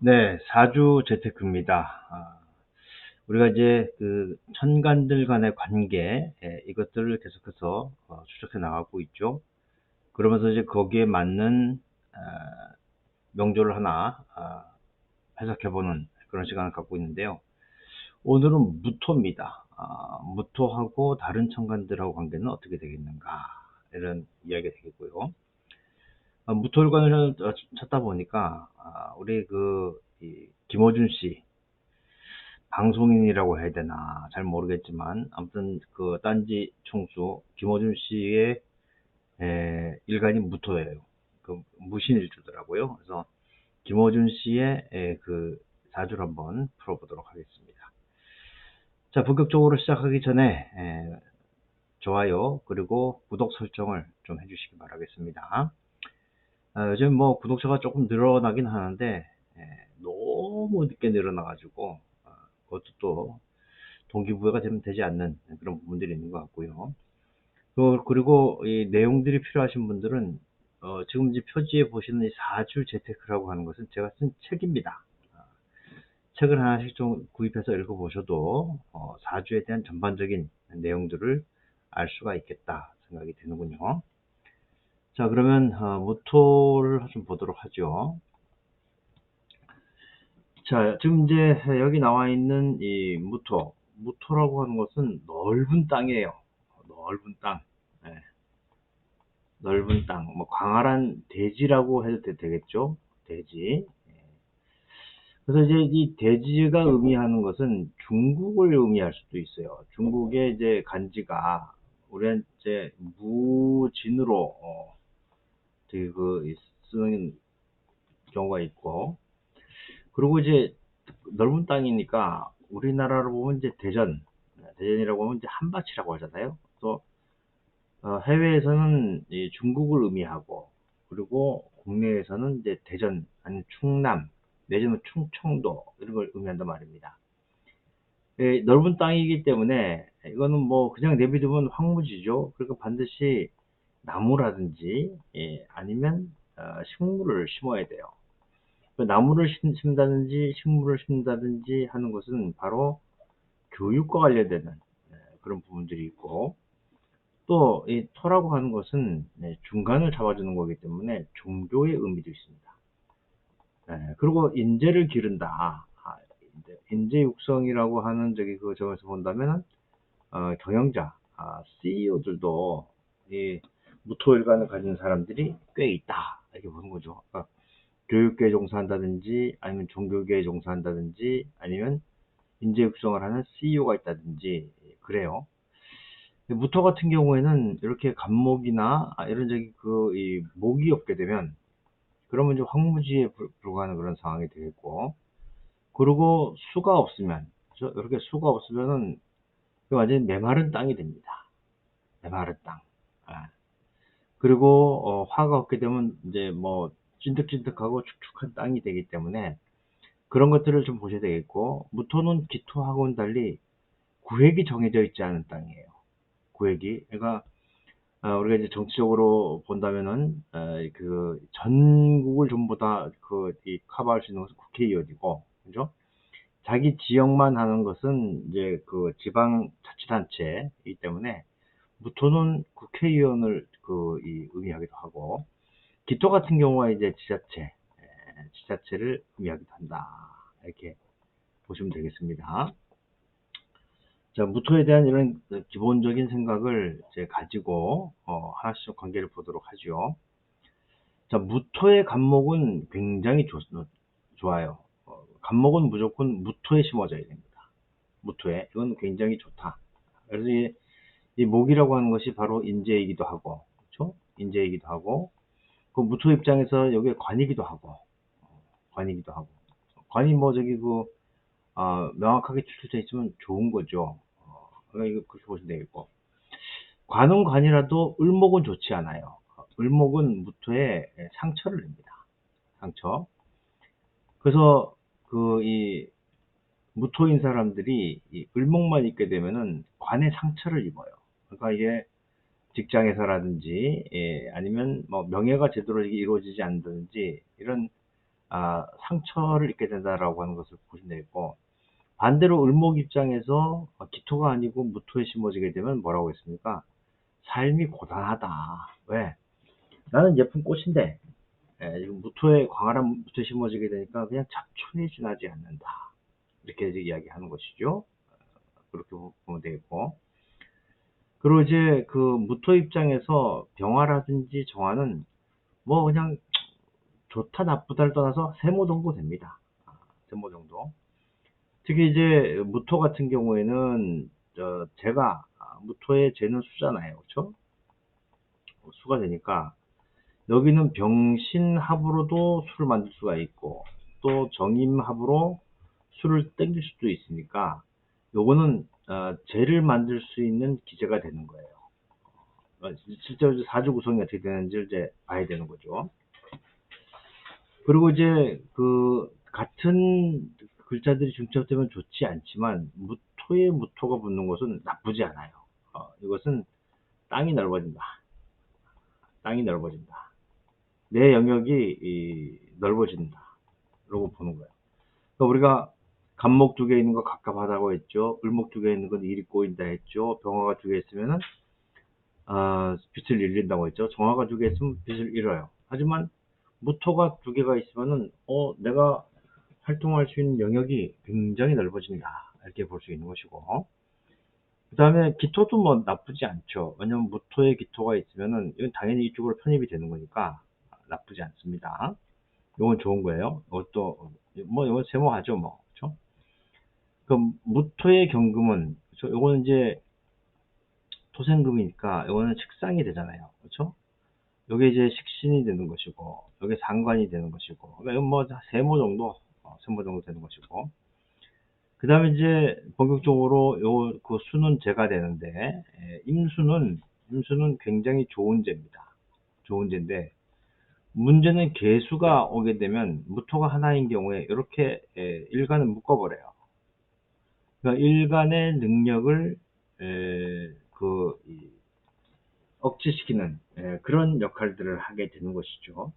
네, 사주 재테크입니다. 우리가 이제 그 천간들 간의 관계, 이것들을 계속해서 추적해 나가고 있죠. 그러면서 이제 거기에 맞는 아, 명조를 하나 해석해보는 그런 시간을 갖고 있는데요. 오늘은 무토입니다. 무토하고 다른 천간들하고 관계는 어떻게 되겠는가, 이런 이야기가 되겠고요. 무토일관을 찾다 보니까 우리 김어준 씨, 방송인이라고 해야 되나 잘 모르겠지만, 아무튼 그 딴지 총수 김어준 씨의 일간이 무토예요. 그 무신일주더라고요. 그래서 김어준 씨의 그 사주를 한번 풀어보도록 하겠습니다. 자, 본격적으로 시작하기 전에 좋아요 그리고 구독 설정을 좀 해주시기 바라겠습니다. 요즘 뭐 구독자가 조금 늘어나긴 하는데 너무 늦게 늘어나가지고 그것도 또 동기부여가 되지 않는 그런 부분들이 있는 것 같고요. 그리고 이 내용들이 필요하신 분들은 지금 이제 표지에 보시는 이 사주 재테크라고 하는 것은 제가 쓴 책입니다. 책을 하나씩 좀 구입해서 읽어보셔도 사주에 대한 전반적인 내용들을 알 수가 있겠다 생각이 드는군요. 자, 그러면 모토를 좀 보도록 하죠. 자, 지금 이제 여기 나와 있는 이 무토라고 하는 것은 넓은 땅이에요. 넓은 땅. 예, 넓은 땅. 뭐 광활한 대지라고 해도 되겠죠? 대지. 그래서 이제 이 대지가 의미하는 것은 중국을 의미할 수도 있어요. 중국의 이제 간지가 우리는 이제 무진으로 되게 쓰는 경우가 있고, 그리고 이제 넓은 땅이니까 우리나라로 보면 이제 대전이라고 하면 이제 한밭이라고 하잖아요. 또 해외에서는 이 중국을 의미하고, 그리고 국내에서는 이제 대전 아니면 충남 내지는 충청도 이런 걸 의미한단 말입니다. 넓은 땅이기 때문에 이거는 뭐 그냥 내비두면 황무지죠. 그러니까 반드시 나무라든지 아니면 식물을 심어야 돼요. 나무를 심다든지 식물을 심다든지 하는 것은 바로 교육과 관련되는 그런 부분들이 있고, 또 이 토라고 하는 것은 중간을 잡아주는 거기 때문에 종교의 의미도 있습니다. 그리고 인재를 기른다. 인재 육성이라고 하는 그 점에서 본다면 경영자, CEO들도 이 무토일관을 가진 사람들이 꽤 있다, 이렇게 보는 거죠. 그러니까 교육계에 종사한다든지 아니면 종교계에 종사한다든지 아니면 인재 육성을 하는 CEO가 있다든지 그래요. 무토 같은 경우에는 이렇게 간목이나 이런 이 목이 없게 되면, 그러면 이제 황무지에 불과하는 그런 상황이 되겠고, 그리고 수가 없으면, 이렇게 수가 없으면은 완전히 메마른 땅이 됩니다. 메마른 땅. 아. 그리고 화가 없게 되면 이제 뭐 찐득찐득하고 축축한 땅이 되기 때문에 그런 것들을 좀 보셔야 되겠고, 무토는 기토하고는 달리 구획이 정해져 있지 않은 땅이에요. 구획이. 그러니까 우리가 이제 정치적으로 본다면은 그 전국을 전부 다 이 커버할 수 있는 것은 국회의원이고, 그죠? 자기 지역만 하는 것은 이제 그 지방자치단체이기 때문에 무토는 국회의원을 의미하기도 하고, 기토 같은 경우가 이제 지자체를 의미하기도 한다, 이렇게 보시면 되겠습니다. 자, 무토에 대한 이런 기본적인 생각을 이제 가지고 하나씩 관계를 보도록 하죠. 자, 무토의 간목은 굉장히 좋아요. 간목은 무조건 무토에 심어져야 됩니다. 무토에. 이건 굉장히 좋다. 그래서 이 목이라고 하는 것이 바로 인재이기도 하고, 그렇죠? 인재이기도 하고, 그 무토 입장에서 여기에 관이기도 하고, 관이기도 하고. 관이 뭐 명확하게 추출되어 있으면 좋은 거죠. 그러니까 이거 그렇게 보시면 되겠고. 관은 관이라도 을목은 좋지 않아요. 을목은 무토에 상처를 냅니다. 상처. 그래서 이 무토인 사람들이 이 을목만 있게 되면은 관에 상처를 입어요. 그러니까 이게 직장에서라든지 아니면 뭐 명예가 제대로 이루어지지 않는다든지 이런 상처를 입게 된다라고 하는 것을 보시면 되겠고, 반대로 을목 입장에서 기토가 아니고 무토에 심어지게 되면 뭐라고 했습니까? 삶이 고단하다. 왜? 나는 예쁜 꽃인데 지금 무토에 광활한 무토에 심어지게 되니까 그냥 잡초에 지나지 않는다. 이렇게 이제 이야기하는 것이죠. 그렇게 보면 되겠고. 그리고 이제 그 무토 입장에서 병화라든지 정화는 뭐 그냥 좋다 나쁘다를 떠나서 세모 정도 됩니다. 세모 정도. 특히 이제 무토 같은 경우에는 제가 무토의 재는 수잖아요. 그렇죠? 수가 되니까 여기는 병신합으로도 술을 만들 수가 있고 또 정임합으로 술을 땡길 수도 있으니까 요거는 재를 만들 수 있는 기제가 되는 거예요. 실제로 사주 구성이 어떻게 되는지 이제 봐야 되는 거죠. 그리고 이제 그 같은 글자들이 중첩되면 좋지 않지만 무토에 무토가 붙는 것은 나쁘지 않아요. 이것은 땅이 넓어진다. 땅이 넓어진다. 내 영역이 넓어진다. 라고 보는 거예요. 그러니까 우리가 간목 두 개 있는 거 갑갑하다고 했죠. 을목 두 개 있는 건 일이 꼬인다 했죠. 병화가 두 개 있으면은 빛을 잃는다고 했죠. 정화가 두 개 있으면 빛을 잃어요. 하지만 무토가 두 개가 있으면은 내가 활동할 수 있는 영역이 굉장히 넓어진다. 이렇게 볼 수 있는 것이고. 그 다음에 기토도 뭐 나쁘지 않죠. 왜냐면 무토에 기토가 있으면은 이건 당연히 이쪽으로 편입이 되는 거니까 나쁘지 않습니다. 이건 좋은 거예요. 이것도 뭐 이건 세모하죠, 뭐. 그렇죠? 그럼 무토의 경금은 그렇죠? 이거는 이제 토생금이니까 이거는 식상이 되잖아요. 그렇죠? 이게 이제 식신이 되는 것이고, 이게 상관이 되는 것이고, 그러니까 이건 뭐 세모 정도, 세모 정도 되는 것이고. 그 다음에 이제 본격적으로 그 수는 제가 되는데, 임수는 굉장히 좋은 제입니다. 좋은 제인데, 문제는 개수가 오게 되면 무토가 하나인 경우에 이렇게 일간을 묶어버려요. 그러니까 일간의 능력을 억제시키는 그런 역할들을 하게 되는 것이죠.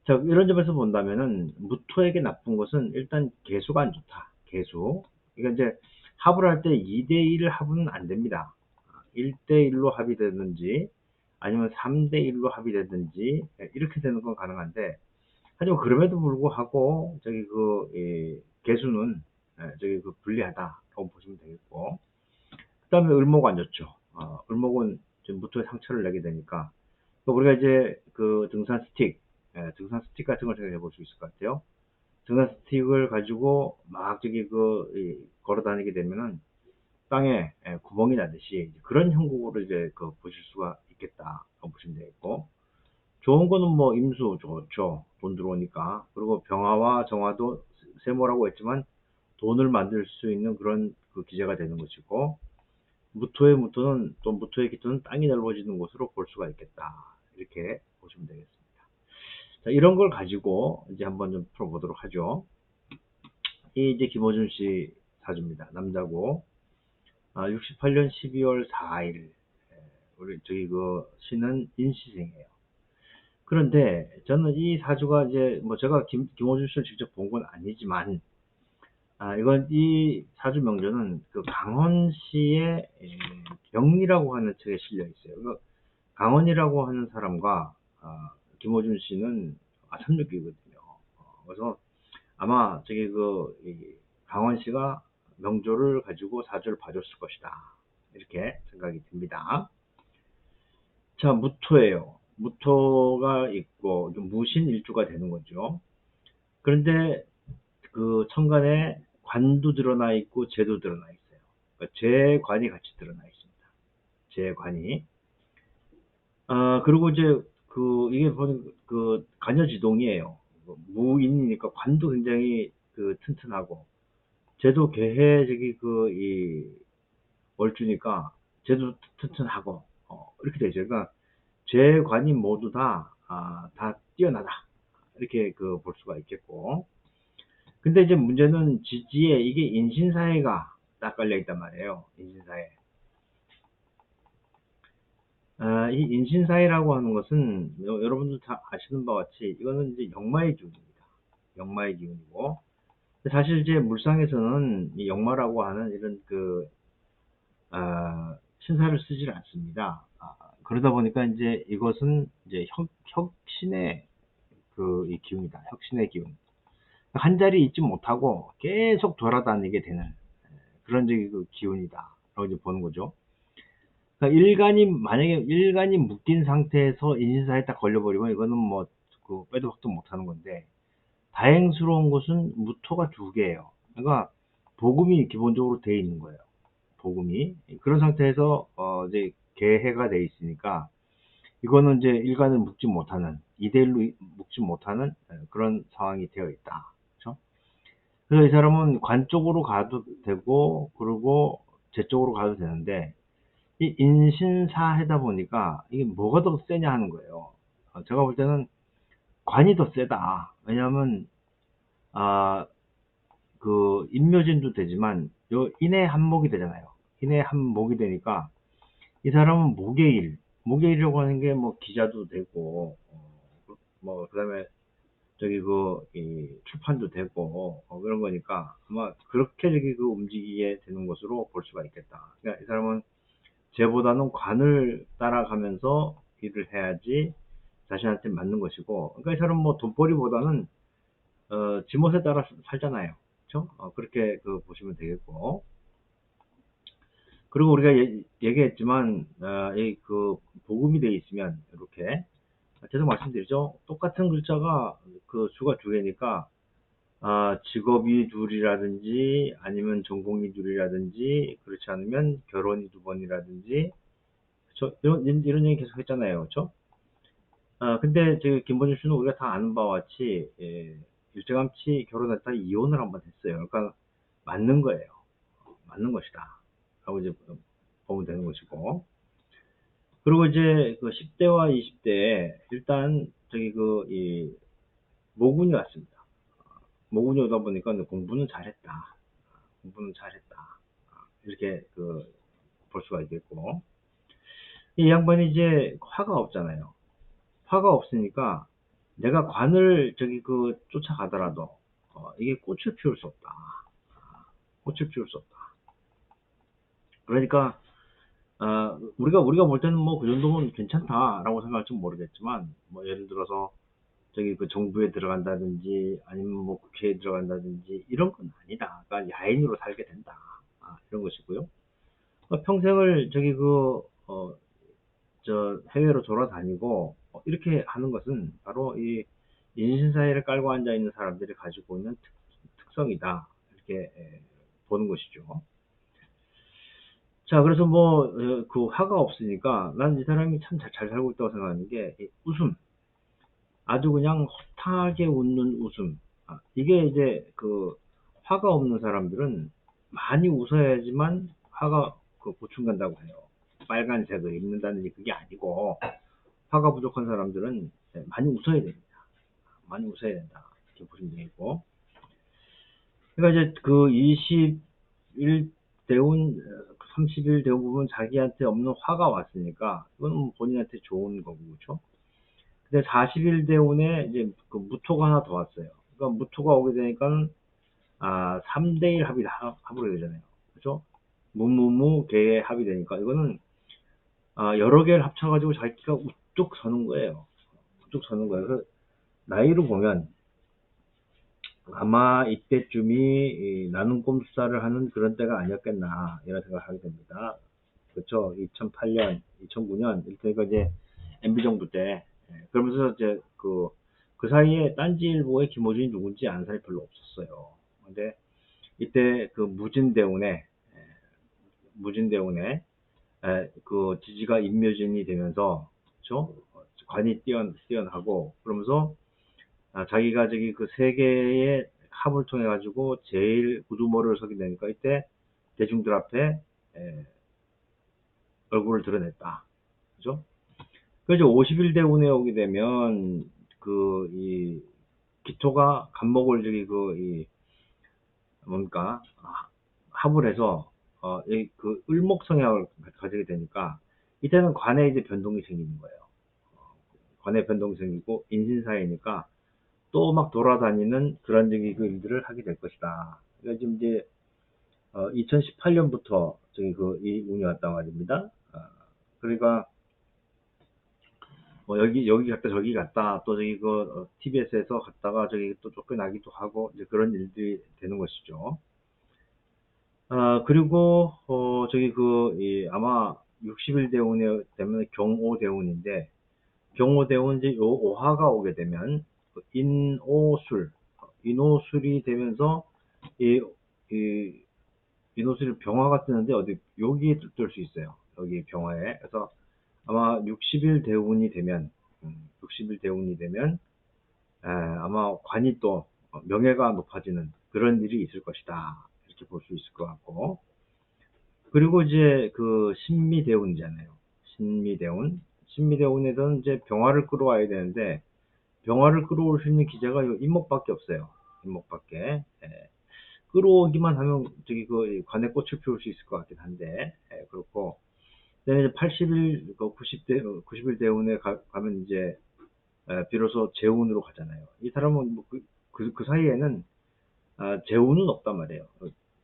자, 이런 점에서 본다면은 무토에게 나쁜 것은 일단 개수가 안 좋다. 개수. 그러니까 이제 합을 할 때 2대1 합은 안 됩니다. 1대1로 합이 되든지 아니면 3대1로 합이 되든지 이렇게 되는 건 가능한데, 하지만 그럼에도 불구하고 저기 개수는 저기 불리하다라고 보시면 되겠고, 그 다음에 을목 안 좋죠. 을목은 지금 무토에 상처를 내게 되니까 우리가 이제 그 등산 스틱 같은 걸 생각해 볼 수 있을 것 같아요. 등산 스틱을 가지고 막 저기 걸어 다니게 되면은 땅에 구멍이 나듯이 그런 형국으로 이제 보실 수가 있겠다라고 보시면 되겠고, 좋은 거는 뭐 임수 좋죠. 돈 들어오니까. 그리고 병화와 정화도 세모라고 했지만 돈을 만들 수 있는 그런 그 기제가 되는 것이고, 무토의 기토는 땅이 넓어지는 곳으로 볼 수가 있겠다. 이렇게 보시면 되겠습니다. 자, 이런 걸 가지고 이제 한번 좀 풀어보도록 하죠. 이 이제 김호준 씨 사주입니다. 남자고, 68년 12월 4일, 우리 저기 그 씨는 인시생이에요. 그런데 저는 이 사주가 이제 뭐 제가 김호준 씨를 직접 본 건 아니지만, 이건 이 사주 명조는 그 강원 씨의 병리라고 하는 책에 실려 있어요. 그 강원이라고 하는 사람과 김호준 씨는 36기거든요. 그래서 아마 저기 강원 씨가 명조를 가지고 사주를 봐줬을 것이다. 이렇게 생각이 듭니다. 자, 무토예요. 무토가 있고 무신일주가 되는 거죠. 그런데 그 천간에 관도 드러나 있고 재도 드러나 있어요. 그러니까 재관이 같이 드러나 있습니다. 재관이. 그리고 이제 이게 보는 간여지동이에요. 무인이니까 관도 굉장히 튼튼하고, 재도 개해 저기 이 월주니까 재도 튼튼하고, 이렇게 되죠. 그러니까 재관이 모두 다 뛰어나다. 이렇게 볼 수가 있겠고. 근데 이제 문제는 지지에 이게 인신사회가 딱 깔려 있단 말이에요. 인신사회. 이 인신사회라고 하는 것은 여러분들 다 아시는 바와 같이 이거는 이제 역마의 기운입니다. 역마의 기운이고, 사실 이제 물상에서는 이 역마라고 하는 이런 신사를 쓰질 않습니다. 그러다 보니까 이제 이것은 이제 혁신의 이 기운이다. 혁신의 기운. 한 자리에 있지 못하고 계속 돌아다니게 되는 그런 기운이다. 라고 이제 보는 거죠. 그러니까 만약에 일간이 묶인 상태에서 인신사에 딱 걸려버리면 이거는 뭐, 빼도 박도 못하는 건데, 다행스러운 것은 무토가 두 개예요. 그러니까, 복음이 기본적으로 돼 있는 거예요. 복음이. 그런 상태에서, 이제, 개해가 돼 있으니까, 이거는 이제 일간을 묶지 못하는, 이대일로 묶지 못하는 그런 상황이 되어 있다. 그렇죠? 그래서 이 사람은 관 쪽으로 가도 되고, 그리고 재 쪽으로 가도 되는데, 이 인신사하다 보니까 이게 뭐가 더 세냐 하는 거예요. 제가 볼 때는 관이 더 세다. 왜냐하면 인묘진도 되지만 요 인의 한목이 되잖아요. 인의 한목이 되니까 이 사람은 목의 일이라고 하는 게 뭐 기자도 되고 뭐 그다음에 이 출판도 되고 그런 거니까 아마 그렇게 움직이게 되는 것으로 볼 수가 있겠다. 그러니까 이 사람은 쟤보다는 관을 따라가면서 일을 해야지 자신한테 맞는 것이고, 그러니까 이 사람은 뭐 돈벌이보다는 지멋에 따라 살잖아요. 그렇죠? 그렇게 보시면 되겠고. 그리고 우리가 얘기했지만 복음이 돼 있으면 이렇게 계속 말씀드리죠. 똑같은 글자가 수가 두 개니까 직업이 둘이라든지 아니면 전공이 둘이라든지 그렇지 않으면 결혼이 두 번이라든지 이런 얘기 계속 했잖아요. 그렇죠? 근데 김본준 씨는 우리가 다 아는 바와 같이 일찌감치 결혼했다 이혼을 한번 했어요. 그러니까 맞는 거예요. 맞는 것이다. 라고 이제 보면 되는 것이고. 그리고 이제 10대와 20대에 일단 이 모군이 왔습니다. 모군이 오다 보니까 공부는 잘했다. 공부는 잘했다. 이렇게 볼 수가 있겠고. 이 양반이 이제 화가 없잖아요. 화가 없으니까 내가 관을 쫓아가더라도 이게 꽃을 피울 수 없다. 꽃을 피울 수 없다. 그러니까 우리가 볼 때는 뭐 그 정도면 괜찮다라고 생각할지 모르겠지만 뭐 예를 들어서 정부에 들어간다든지 아니면 뭐 국회에 들어간다든지 이런 건 아니다. 그러니까 야인으로 살게 된다. 이런 것이고요. 평생을 해외로 돌아다니고 이렇게 하는 것은 바로 이 인신사회를 깔고 앉아 있는 사람들이 가지고 있는 특성이다. 이렇게 보는 것이죠. 자, 그래서 뭐 화가 없으니까 난 이 사람이 참 잘 살고 있다고 생각하는 게 웃음. 아주 그냥 허탈하게 웃는 웃음. 이게 이제 화가 없는 사람들은 많이 웃어야지만 화가 보충 간다고 해요. 빨간색을 입는다든지 그게 아니고 화가 부족한 사람들은 많이 웃어야 됩니다. 많이 웃어야 된다. 이렇게 보시면 되겠고. 그러니까 이제 21 대운, 30일 대운 부분 자기한테 없는 화가 왔으니까 이건 본인한테 좋은 거고, 그렇죠? 근데 40일 대운에 이제 무토가 하나 더 왔어요. 그러니까 무토가 오게 되니까 3대1 합으로 되잖아요. 그렇죠? 무무무 개의 합이 되니까 이거는 여러 개를 합쳐가지고 자기가 우뚝 서는 거예요. 우뚝 서는 거예요. 그래서 나이로 보면 아마 이때쯤이 나는 꼼수사를 하는 그런 때가 아니었겠나 이런 생각을 하게 됩니다. 그렇죠? 2008년, 2009년 이때가 이제 MB 정부 때 그러면서 이제 그 사이에 딴지일보의 김호준이 누군지 아는 사람이 별로 없었어요. 근데 이때 무진대운에 지지가 임묘진이 되면서 그렇죠? 관이 뛰어나고 그러면서 자기가 그 세계의 합을 통해 가지고 제일 우두머리를 서게 되니까 이때 대중들 앞에 얼굴을 드러냈다. 그죠? 그래서 50일 대운에 오게 되면 이 기토가 간목을 뭔가 합을 해서 을목 성향을 가지게 되니까 이때는 관에 이제 변동이 생기는 거예요. 관에 변동이 생기고 인신사회니까 또 막 돌아다니는 그런 저기 그 일들을 하게 될 것이다. 그러니까 지금 이제 2018년부터 저기 그 이 운이 왔단 말입니다. 그러니까 뭐 여기 갔다 저기 갔다 또 저기 그 TBS에서 갔다가 저기 또 쫓겨나기도 하고 이제 그런 일들이 되는 것이죠. 그리고 저기 아마 60일 대운에 되면 경오대운인데 경오대운 이제 요 오화가 오게 되면 그 인오술이 되면서 이, 이 인오술이 병화가 뜨는데 어디 여기에 뜰 수 있어요. 여기 병화에. 그래서 아마 60일 대운이 되면 60일 대운이 되면 아마 관이 또 명예가 높아지는 그런 일이 있을 것이다. 이렇게 볼 수 있을 것 같고. 그리고 이제 그 신미대운이잖아요. 신미대운. 신미대운에서는 이제 병화를 끌어와야 되는데 병화를 끌어올 수 있는 기제가 이 인목밖에 없어요. 인목밖에. 끌어오기만 하면 저기 그 관에 꽃을 피울 수 있을 것 같긴 한데 그렇고 그다음에 이제 80일, 90일 대운에 가면 이제 비로소 재운으로 가잖아요. 이 사람은 뭐 그 사이에는 재운은 없단 말이에요.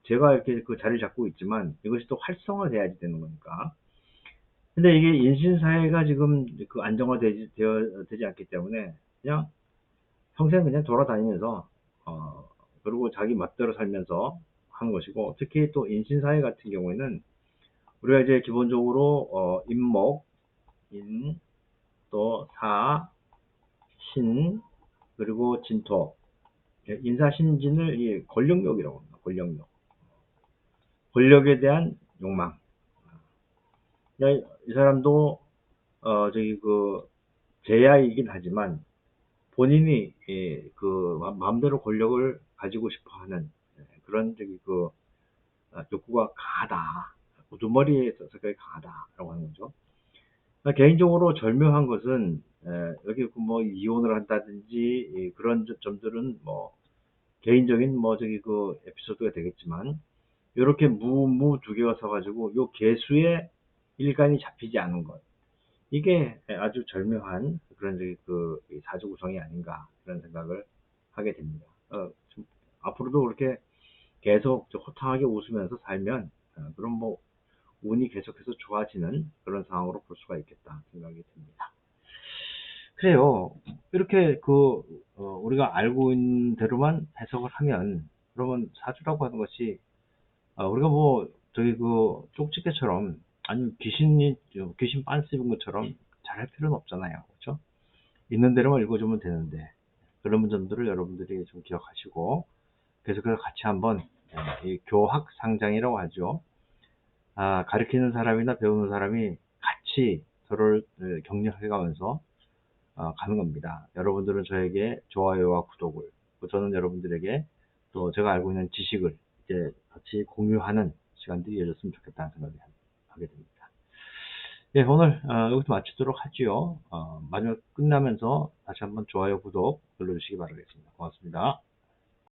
제가 이렇게 그 자리를 잡고 있지만 이것이 또 활성화돼야지 되는 거니까. 근데 이게 인신사회가 지금 그 되지 않기 때문에 그냥 평생 그냥 돌아다니면서 그리고 자기 멋대로 살면서 하는 것이고 특히 또 인신사회 같은 경우에는 우리가 이제 기본적으로 인목, 인, 또 사, 신, 그리고 진토, 인사신진을 이 권력욕이라고 합니다. 권력욕. 권력에 대한 욕망. 그러니까 이 사람도 저기 그 제야이긴 하지만 본인이 그 마음대로 권력을 가지고 싶어하는 그런 저기 그 욕구가 강하다. 우두머리에 성격이 강하다라고 하는 거죠. 그러니까 개인적으로 절묘한 것은 여기 뭐 이혼을 한다든지 그런 점들은 뭐 개인적인 뭐 저기 그 에피소드가 되겠지만 이렇게 무 두 개가 서가지고 요 개수의 일간이 잡히지 않은 것 이게 아주 절묘한 그런 저기 그 사주 구성이 아닌가 그런 생각을 하게 됩니다. 앞으로도 그렇게 계속 호탕하게 웃으면서 살면 그럼 뭐 운이 계속해서 좋아지는 그런 상황으로 볼 수가 있겠다 생각이 듭니다. 그래요. 이렇게 우리가 알고 있는 대로만 해석을 하면 그러면 사주라고 하는 것이 우리가 뭐 저기 그 쪽집게처럼 아니면 귀신 빤스 입은 것처럼 잘할 필요는 없잖아요. 그렇죠? 있는 대로만 읽어주면 되는데 그런 점들을 여러분들이 좀 기억하시고 계속해서 같이 한번 이 교학상장이라고 하죠. 가르치는 사람이나 배우는 사람이 같이 서로를 격려해 가면서 가는 겁니다. 여러분들은 저에게 좋아요와 구독을, 또 저는 여러분들에게 또 제가 알고 있는 지식을 이제 같이 공유하는 시간들이 이어졌으면 좋겠다는 생각이 하게 됩니다. 예, 오늘 여기서 마치도록 하지요. 마지막 끝나면서 다시 한번 좋아요, 구독 눌러주시기 바라겠습니다. 고맙습니다.